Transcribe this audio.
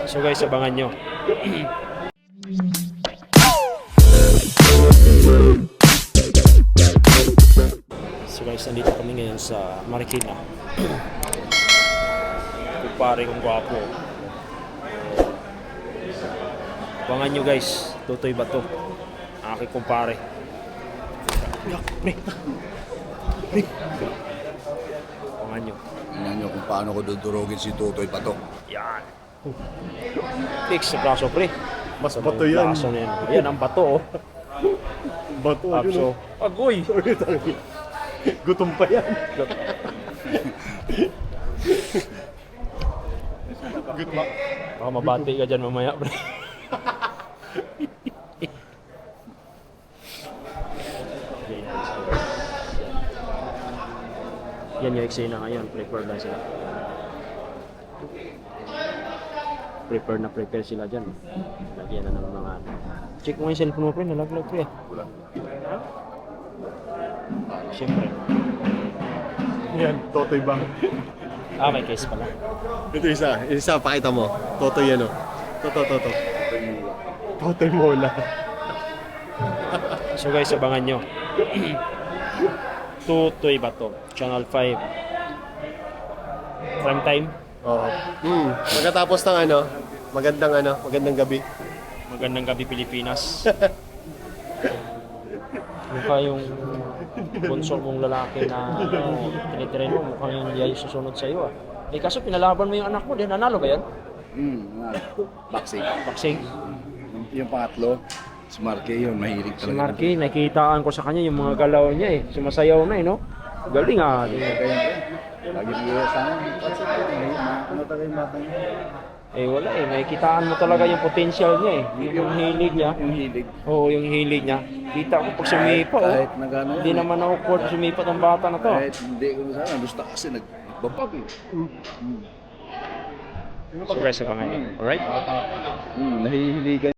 So guys, abangan nyo. So guys, nandito kami ngayon sa Marikina. Kumpare kong gwapo. Abangan nyo guys, Totoy Bato. Aking kumpare. Pre. Abangan nyo. Tingnan nyo kung paano ko dudurugin si Totoy Pato. Yan. Fix sa braso, pre. Mas bato yan. Braso na yan. Yan ang bato, oh. Bato, Tapso. Agoy! Gutom pa yan. Gutma. Baka mabati ka dyan mamaya, pre. Yan yung eksena ngayon. Prepare lang sila. Prepare sila dyan. Lagyan na ng mga... Check mo yung cellphone mo, pre. Nalaglag, pre. Wala. Siyempre. Yan, Totoy Bang. May case pala. Ito isa, pakita mo. Totoy yan o. Toto. Totoy Mola. So guys, abangan nyo. Totoy Bato, Channel 5. Prime time. Oo. Pagkatapos ng magandang gabi. Magandang gabi, Pilipinas. Mukha yung bunso mong lalaki na tinitirain mo, mukhang yung yay susunod sa iyo. Kaso pinalaban mo yung anak mo, din nanalo ba yan? Boxing. Boxing. Yung pangatlo, si Marky yun, mahilig Si talaga. Marky, nakikitaan ko sa kanya yung mga galaw niya sumasayaw na no? Galing ah. Lagi nyo sa akin, ano talaga yung bata niya? Wala nakikitaan mo talaga yung potential niya yung hilig niya. Yung hilig. Oo, yung hilig niya. Kita ko pag sumipa, Kahit nagano Hindi naman ako afford sumipat ang bata na to. Kahit hindi ko na sana, gusto kasi nagbabag eh. So guys, abangan nyo. Alright? Nahihiligan.